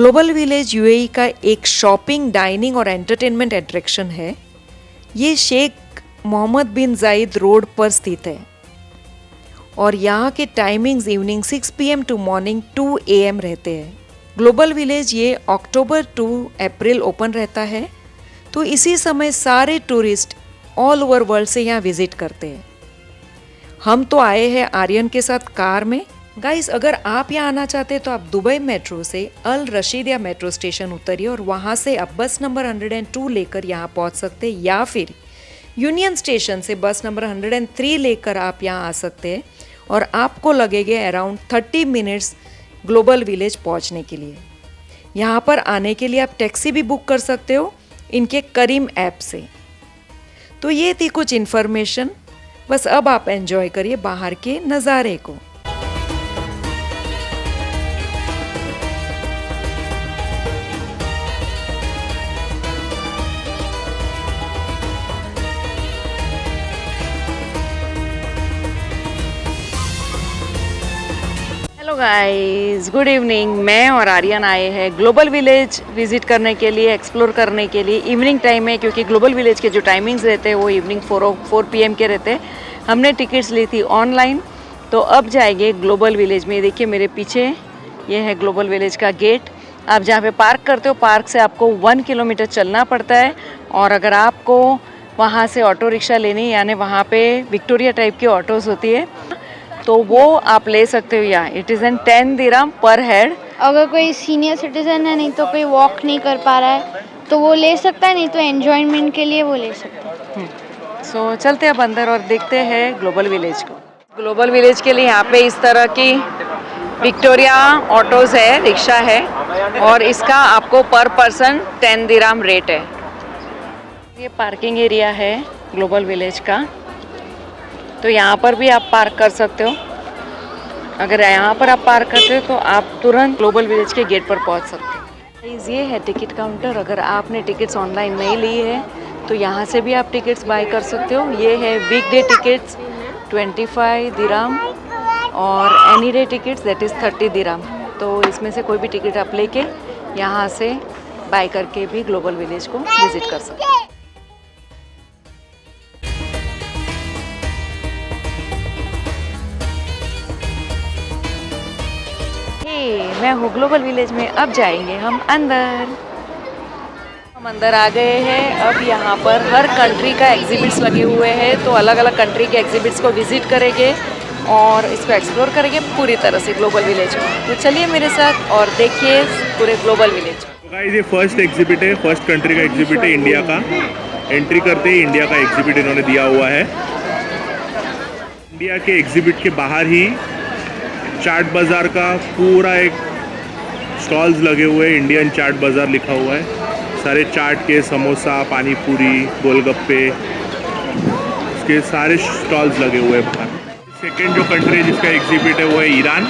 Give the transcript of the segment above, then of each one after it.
Global village UAE का एक shopping, dining और एंटरटेनमेंट अट्रैक्शन है। ये शेख मोहम्मद बिन जायद रोड पर स्थित है और यहाँ के timings evening 6 PM to morning 2 AM रहते हैं। ग्लोबल विलेज ये अक्टूबर टू अप्रैल ओपन रहता है, तो इसी समय सारे टूरिस्ट ऑल ओवर वर्ल्ड से यहाँ विजिट करते हैं। हम तो आए हैं आर्यन के साथ कार में। गाइस, अगर आप यहाँ आना चाहते हैं तो आप दुबई मेट्रो से अल रशीदिया मेट्रो स्टेशन उतरिए और वहाँ से आप बस नंबर 102 लेकर यहाँ पहुँच सकते हैं, या फिर यूनियन स्टेशन से बस नंबर 103 लेकर आप यहाँ आ सकते हैं और आपको लगेंगे अराउंड 30 मिनट्स ग्लोबल विलेज पहुँचने के लिए। यहाँ पर आने के लिए आप टैक्सी भी बुक कर सकते हो इनके करीम ऐप से। तो ये थी कुछ इन्फॉर्मेशन, बस अब आप एंजॉय करिए बाहर के नज़ारे को। Hello guys, good evening. मैं और आर्यन आए हैं ग्लोबल विलेज विजिट करने के लिए, एक्सप्लोर करने के लिए। इवनिंग टाइम है क्योंकि ग्लोबल विलेज के जो टाइमिंग्स रहते हैं वो इवनिंग 4 PM के रहते हैं। हमने टिकट्स ली थी ऑनलाइन, तो अब जाएंगे ग्लोबल विलेज में। देखिए मेरे पीछे ये है ग्लोबल विलेज का गेट। आप जहाँ पे पार्क करते हो, पार्क से आपको 1 किलोमीटर चलना पड़ता है, और अगर आपको वहाँ से ऑटो रिक्शा लेनी, यानी वहाँ पे विक्टोरिया टाइप की ऑटोज़ होती है, तो वो आप ले सकते हो यहाँ। इट इज़ एन 10 दिरहम पर हेड। अगर कोई सीनियर सिटीजन है, नहीं तो कोई वॉक नहीं कर पा रहा है, तो वो ले सकता है, नहीं तो एन्जॉयमेंट के लिए वो ले सकता है। सो चलते हैं अब अंदर और देखते हैं ग्लोबल विलेज को। ग्लोबल विलेज के लिए यहाँ पे इस तरह की विक्टोरिया ऑटोज़ है, रिक्शा है, और इसका आपको पर पर्सन 10 दिरहम रेट है। ये पार्किंग एरिया है ग्लोबल विलेज का, तो यहाँ पर भी आप पार्क कर सकते हो। अगर यहाँ पर आप पार्क करते हो तो आप तुरंत ग्लोबल विलेज के गेट पर पहुँच सकते हो। ये है टिकट काउंटर। अगर आपने टिकट्स ऑनलाइन नहीं ली है तो यहाँ से भी आप टिकट्स बाय कर सकते हो। ये है वीकडे टिकट्स 25 दिरहम और any day tickets that is 30 दिरहम। तो इसमें से कोई भी टिकट आप लेके यहाँ से बाय करके भी ग्लोबल विलेज को विजिट कर सकते हो। मैं हूँ ग्लोबल विलेज में। अब जाएंगे हम अंदर। हम अंदर आ गए हैं। अब यहाँ पर हर कंट्री का एग्जिबिट्स लगे हुए हैं, तो अलग अलग कंट्री के एग्जिबिट्स को विजिट करेंगे और इसको एक्सप्लोर करेंगे पूरी तरह से ग्लोबल विलेज को। तो चलिए मेरे साथ और देखिए पूरे ग्लोबल विलेज को। ये फर्स्ट एग्जिबिट है, फर्स्ट कंट्री का एग्जिबिट है इंडिया का। एंट्री करते ही इंडिया का एग्जिबिट इन्होंने दिया हुआ है। इंडिया के एग्जिबिट के बाहर ही चाट बाज़ार का पूरा एक स्टॉल्स लगे हुए हैं। इंडियन चाट बाज़ार लिखा हुआ है। सारे चाट के, समोसा, पानी पूरी, गोलगप्पे, इसके सारे स्टॉल्स लगे हुए हैं बाहर। सेकेंड जो कंट्री है जिसका एग्जिबिट है वो है ईरान।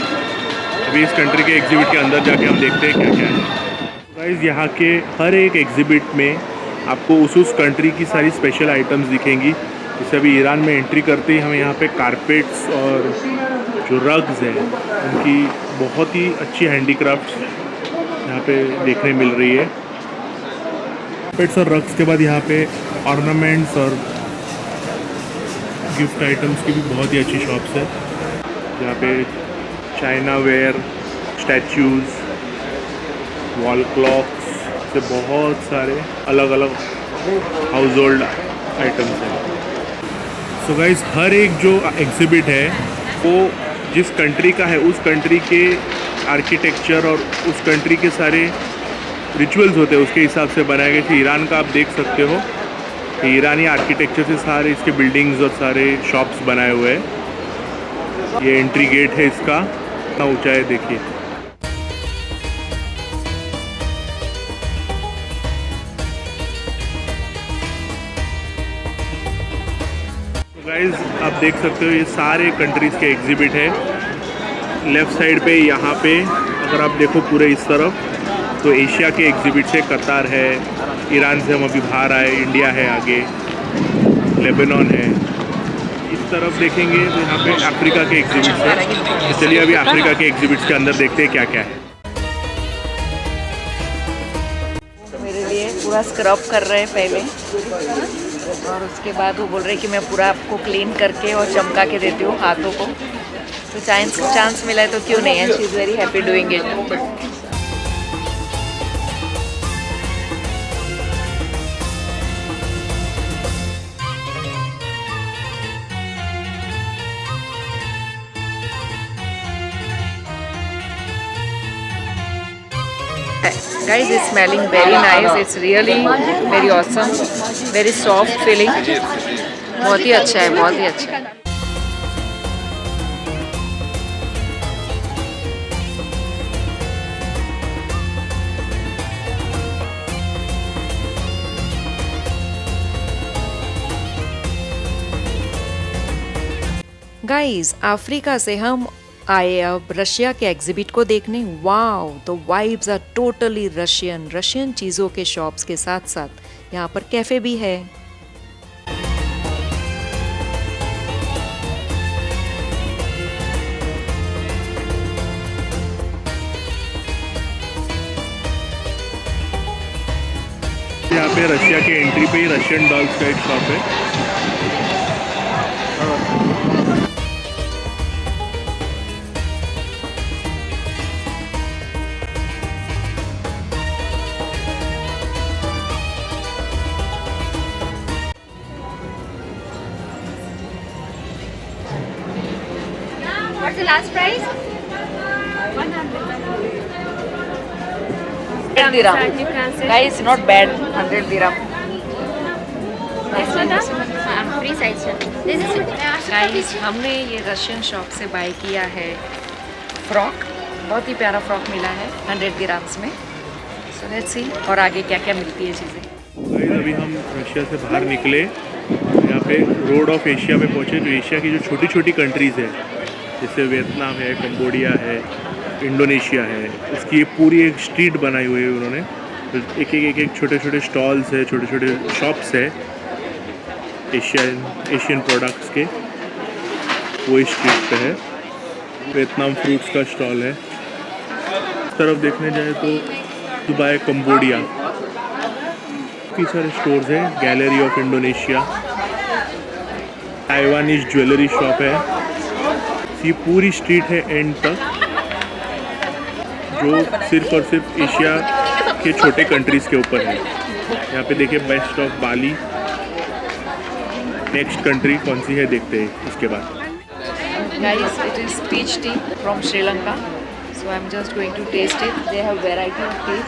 अभी इस कंट्री के एग्जिबिट के अंदर जाके हम देखते हैं क्या क्या है। गाइस, यहाँ के हर एक एग्जिबिट में आपको उस कंट्री की सारी स्पेशल आइटम्स दिखेंगी। जैसे अभी ईरान में एंट्री करते ही हमें यहाँ पे कारपेट्स और जो रग्स हैं उनकी बहुत ही अच्छी हैंडीक्राफ्ट्स यहाँ पे देखने मिल रही है। कारपेट्स और रग्स के बाद यहाँ पे ऑर्नामेंट्स और गिफ्ट आइटम्स की भी बहुत ही अच्छी शॉप्स है। यहाँ पे china ware, statues, wall clocks से बहुत सारे अलग अलग हाउस होल्ड आइटम्स हैं। सो गाइस, हर एक जो एग्जिबिट है वो जिस कंट्री का है उस कंट्री के आर्किटेक्चर और उस कंट्री के सारे रिचुअल्स होते हैं उसके हिसाब से बनाए गए थे। ईरान का आप देख सकते हो कि ईरानी आर्किटेक्चर से सारे इसके बिल्डिंग्स और सारे शॉप्स बनाए हुए हैं। ये एंट्री गेट है इसका, कितना ऊंचा है देखिए। गाइस, आप देख सकते हो ये सारे कंट्रीज़ के एग्जिबिट है। लेफ़्ट साइड पे यहाँ पे अगर आप देखो पूरे इस तरफ तो एशिया के एग्जिबिट है। कतार है, ईरान से हम अभी बाहर आए, इंडिया है आगे, लेबनान है। इस तरफ देखेंगे तो यहाँ पे अफ्रीका के एग्जिबिट्स है। तो चलिए अभी अफ्रीका के एग्जिबिट्स के अंदर देखते हैं क्या क्या है। पूरा स्क्रब कर रहे हैं पहले, और उसके बाद वो बोल रहे हैं कि मैं पूरा आपको क्लीन करके और चमका के देती हूँ हाथों को। तो चांस मिला है तो क्यों नहीं, and she is very happy doing it. Guys, it's smelling very nice. It's really very awesome. Very soft feeling. बहुत ही अच्छा है, बहुत ही अच्छा है। गाइस, अफ्रीका से हम आए अब रशिया के एग्जिबिट को देखने। Wow, the vibes are totally Russian चीज़ों के शॉप्स के साथ साथ यहाँ पर कैफ़े भी है। यहाँ पे रशिया के एंट्री पे ही रशियन डॉल्स का एक शॉप है। What's the last price? 100 dirham. Guys, not bad. 100 dirham. This one, free size one. This is guys, हमने ये रशियन शॉप से बाय किया है फ्रॉक। बहुत ही प्यारा फ्रॉक मिला है 100 दिराम्स में। सो लेट्स सी और आगे क्या क्या मिलती है चीज़ें। गाइस, अभी हम रशिया से बाहर निकले, यहाँ पे रोड ऑफ एशिया पे पहुँचे। जो एशिया की जो छोटी छोटी कंट्रीज़ है, जैसे वियतनाम है, कंबोडिया है, इंडोनेशिया है, उसकी ये पूरी एक स्ट्रीट बनाई हुई है उन्होंने। एक छोटे छोटे स्टॉल्स है, छोटे छोटे शॉप्स है एशियन प्रोडक्ट्स के, वो इस स्ट्रीट पे है। वियतनाम फ्रूट्स का स्टॉल है। इस तरफ देखने जाए तो दुबई, कंबोडिया, काफ़ी सारे स्टोर्स हैं। Gallery of Indonesia, Taiwanese jewellery shop है। ये पूरी स्ट्रीट है एंड तक, जो सिर्फ और सिर्फ एशिया के छोटे कंट्रीज़ के ऊपर है। यहाँ पे देखिए best of Bali. Next country कौन सी है देखते हैं इसके बाद। Guys, it is peach tea from Sri Lanka. So I'm just going to taste it. They have variety of tea.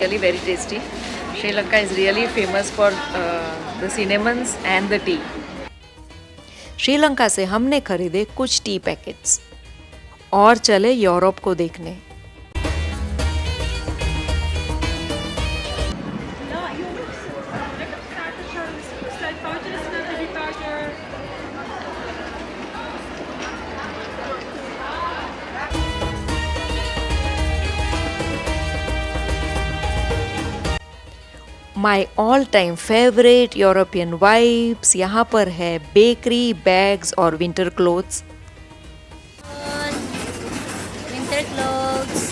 Really very tasty. Sri Lanka is really famous for the cinnamons and the tea. Sri Lanka से हमने खरीदे कुछ T packets और चले Europe को देखने। My all time favourite European vibes यहाँ पर है बेकरी, बैग्स और winter clothes. winter clothes.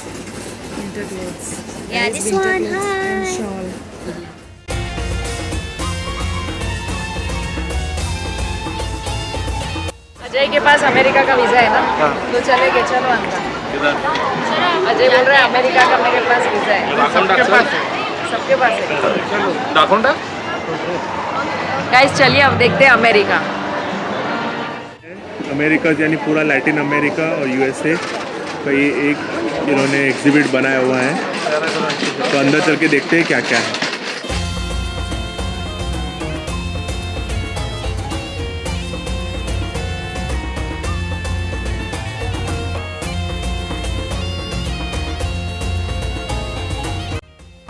Winter clothes. Yeah, this one. Hi. Shawl. Ajay के पास अमेरिका का वीजा है ना, तो चलेंगे। चलो अंदर। अजय बोल रहा है अमेरिका का मेरे पास वीजा है। सबके पास है। गाइस, चलिए अब देखते हैं अमेरिका। अमेरिका यानी पूरा लैटिन अमेरिका और यूएसए का ये एक इन्होंने एग्जिबिट बनाया हुआ है। तो अंदर चल के देखते हैं क्या क्या है।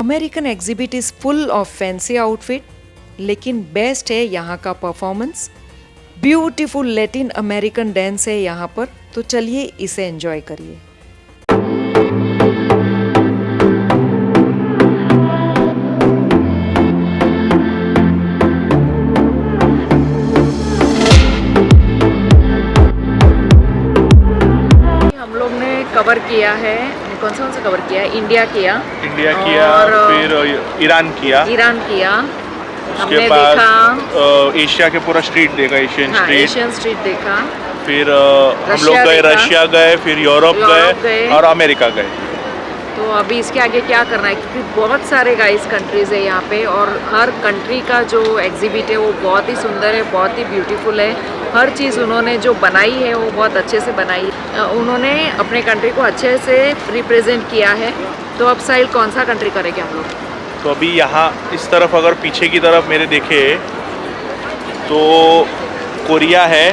American exhibit is full of fancy outfit, लेकिन बेस्ट है यहाँ का performance. Beautiful Latin American dance है यहाँ पर, तो चलिए इसे एंजॉय करिए। हम लोग ने कवर किया है कौन सा कवर किया है? इंडिया किया, और फिर ईरान किया, उसके हमने बाद देखा एशिया के पूरा स्ट्रीट देखा, एशियन हाँ, स्ट्रीट। एशियन स्ट्रीट देखा, फिर हम लोग गए देखा, रशिया गए, फिर यूरोप गए और अमेरिका गए। तो अभी इसके आगे क्या करना है, क्योंकि बहुत सारे गाइस कंट्रीज़ है यहाँ पे और हर कंट्री का जो एग्जिबिट है वो बहुत ही सुंदर है, बहुत ही ब्यूटीफुल है। हर चीज़ उन्होंने जो बनाई है वो बहुत अच्छे से बनाई है। उन्होंने अपने कंट्री को अच्छे से रिप्रेजेंट किया है। तो अब साइड कौन सा कंट्री करेंगे हम लोग? तो अभी यहाँ इस तरफ अगर पीछे की तरफ मेरे देखे तो कोरिया है,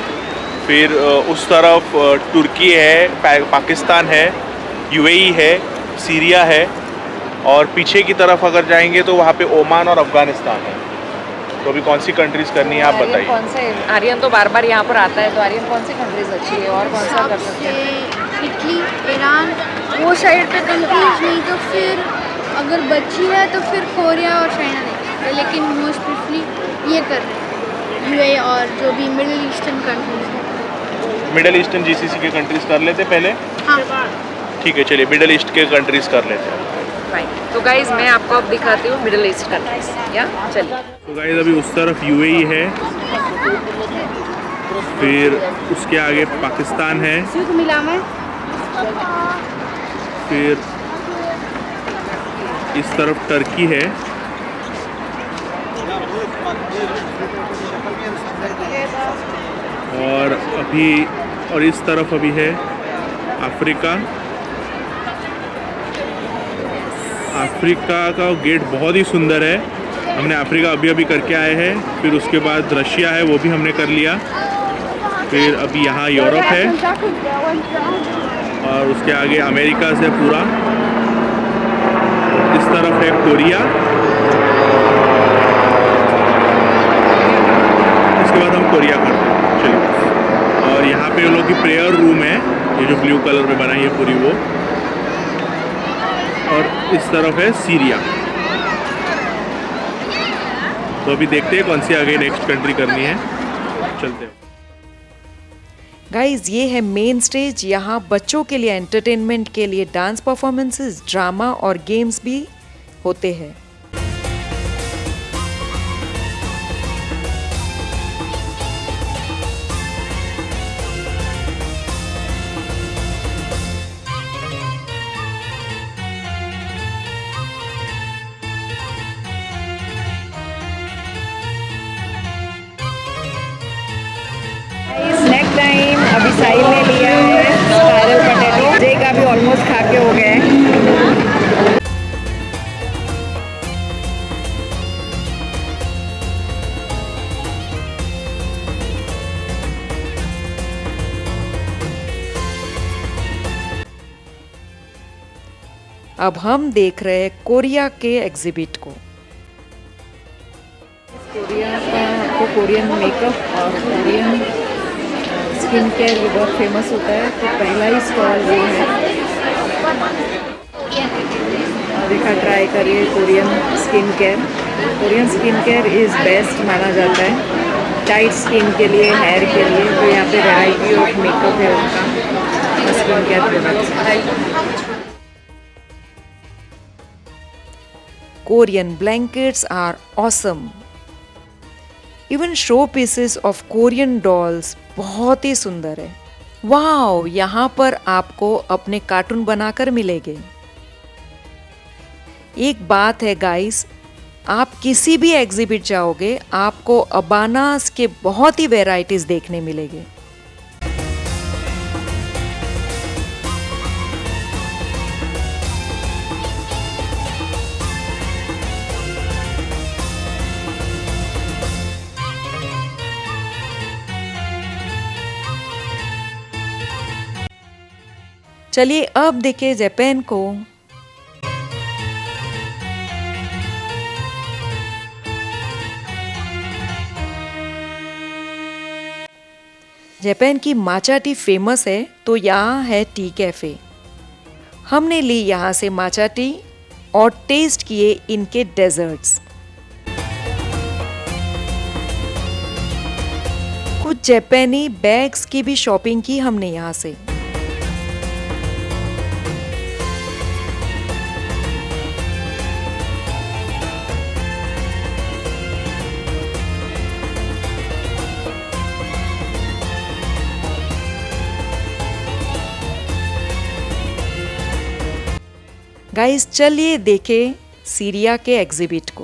फिर उस तरफ तुर्की है, पाकिस्तान है, यूएई है, सीरिया है, और पीछे की तरफ अगर जाएंगे तो वहाँ पे ओमान और अफ़गानिस्तान है। तो अभी कौन सी कंट्रीज़ करनी है आप आर्यन बताइए। कौन से, आर्यन तो बार बार यहाँ पर आता है, तो आर्यन कौन सी कंट्रीज अच्छी है और कौन सा कर सकते हैं? इटली, ईरान, वो साइड पे कंट्रीज, नहीं तो फिर अगर बची है तो फिर कोरिया और चाइना देखेंगे, लेकिन मोस्ट प्रिफरली ये कर रहे हैं यूएई और जो भी मिडिल ईस्टर्न कंट्रीज हैं। मिडल ईस्टर्न जीसीसी के कंट्रीज़ कर लेते पहले। हाँ, ठीक है, चलिए मिडल ईस्ट के कंट्रीज़ कर लेते हैं। फाइन। तो गाइज मैं आपको अब दिखाती हूँ मिडिल ईस्ट कंट्रीज, या चलिए। तो गाइस अभी उस तरफ यूएई है, फिर उसके आगे पाकिस्तान है, मिला मैं फिर इस तरफ टर्की है, और इस तरफ अभी है अफ्रीका। अफ्रीका का गेट बहुत ही सुंदर है, हमने अफ्रीका अभी करके आए हैं। फिर उसके बाद रशिया है, वो भी हमने कर लिया। फिर अभी यहाँ यूरोप है और उसके आगे अमेरिका से पूरा। इस तरफ है कोरिया, इसके बाद हम कोरिया करते हैं। चलिए, और यहाँ पे उन लोग की प्रेयर रूम है, ये जो ब्लू कलर में बनाई है पूरी वो, और इस तरफ है सीरिया। तो अभी देखते हैं कौन सी आगे नेक्स्ट कंट्री करनी है, चलते हैं। गाइज ये है मेन स्टेज। यहाँ बच्चों के लिए एंटरटेनमेंट के लिए डांस परफॉर्मेंसेस, ड्रामा और गेम्स भी होते हैं। Snack time. अभी साहिल ने लिया है स्पाइरल पोटैटो, जय का भी ऑलमोस्ट खा के हो गए हैं। अब हम देख रहे हैं कोरिया के एग्जिबिट को। कोरिया का आपको कोरियन मेकअप और कोरियन स्किन केयर भी बहुत फेमस होता है, तो पहला ही स्टॉल ये है। देखा, ट्राई करिए Korean skin care. Korean skin care is best माना जाता है टाइट स्किन के लिए, हेयर के लिए। तो यहाँ पे वैरायटी ऑफ मेकअप है उनका, skin care products. Korean blankets are awesome. Even show pieces of Korean dolls बहुत ही सुंदर है। वाओ, यहाँ पर आपको अपने कार्टून बनाकर मिलेंगे। एक बात है गाइस, आप किसी भी एग्जिबिट जाओगे आपको अबानास के बहुत ही वैरायटीज देखने मिलेंगे। चलिए अब देखें जापान को। जापान की माचा टी फेमस है, तो यहाँ है टी कैफे। हमने ली यहाँ से माचा टी और टेस्ट किए इनके डेजर्ट्स। कुछ जापानी बैग्स की भी शॉपिंग की हमने यहाँ से। गाइस चलिए देखें सीरिया के एग्जिबिट को।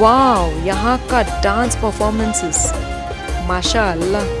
वाओ, यहाँ का डांस परफॉर्मेंसेस माशाअल्लाह।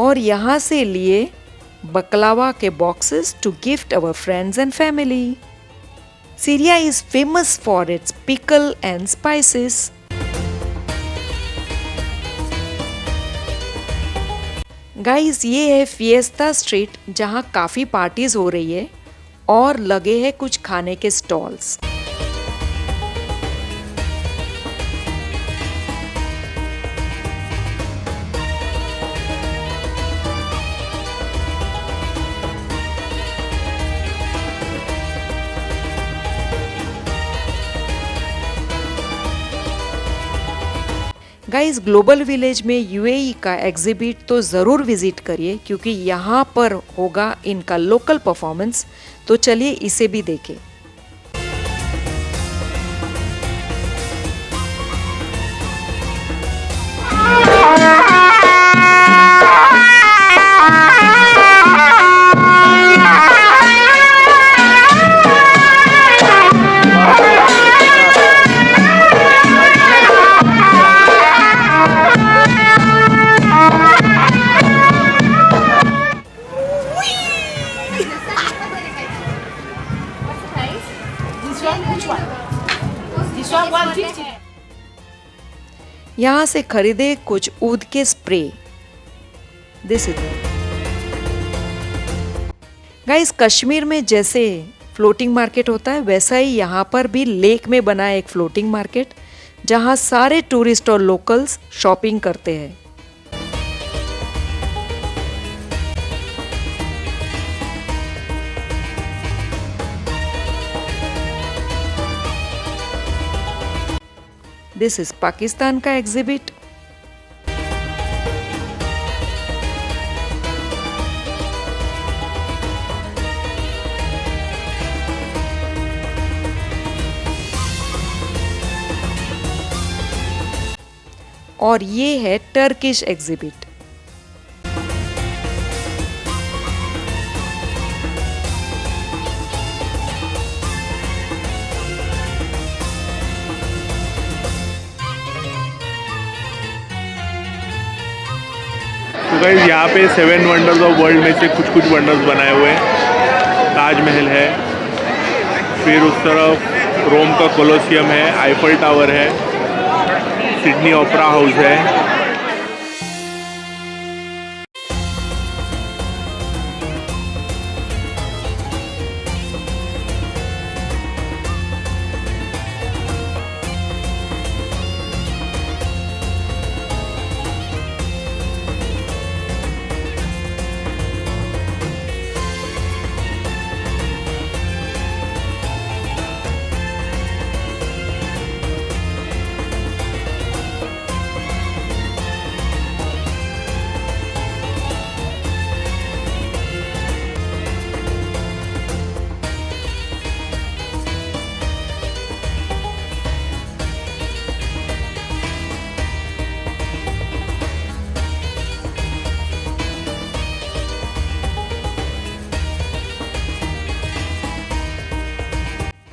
और यहाँ से लिए बकलावा के boxes to gift our friends and family. Syria is famous for its pickle and spices. Guys ये है फिएस्ता स्ट्रीट, जहाँ काफी पार्टीज हो रही है और लगे हैं कुछ खाने के स्टॉल्स। गाइस ग्लोबल विलेज में यूएई का एग्जिबिट तो ज़रूर विजिट करिए, क्योंकि यहाँ पर होगा इनका लोकल परफॉर्मेंस। तो चलिए इसे भी देखें। यहाँ से खरीदे कुछ ऊद के spray. This is guys, Kashmir में जैसे फ्लोटिंग मार्केट होता है, वैसा ही यहाँ पर भी लेक में बना है एक फ्लोटिंग मार्केट, जहाँ सारे टूरिस्ट और लोकल्स शॉपिंग करते हैं। दिस इज पाकिस्तान का एग्जिबिट। और ये है टर्किश एग्जिबिट। तो गाइस यहाँ पे 7 वंडर्स ऑफ वर्ल्ड में से कुछ वंडर्स बनाए हुए हैं। ताजमहल है, फिर उस तरफ रोम का कोलोसियम है, आईफल टावर है, सिडनी ओपेरा हाउस है।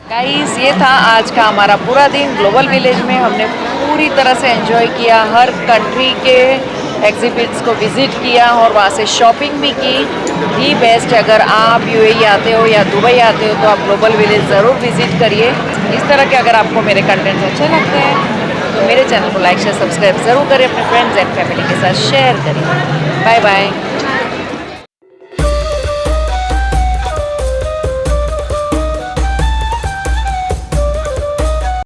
गाइस ये था आज का हमारा पूरा दिन ग्लोबल विलेज में। हमने पूरी तरह से एंजॉय किया, हर कंट्री के एग्जिबिट्स को विज़िट किया और वहाँ से शॉपिंग भी की। दी बेस्ट, अगर आप यूएई आते हो या दुबई आते हो तो आप ग्लोबल विलेज ज़रूर विज़िट करिए। इस तरह के अगर आपको मेरे कंटेंट्स अच्छे लगते हैं तो मेरे चैनल को लाइक शेयर सब्सक्राइब ज़रूर करें, अपने फ्रेंड्स एंड फैमिली के साथ शेयर करिए। Bye bye.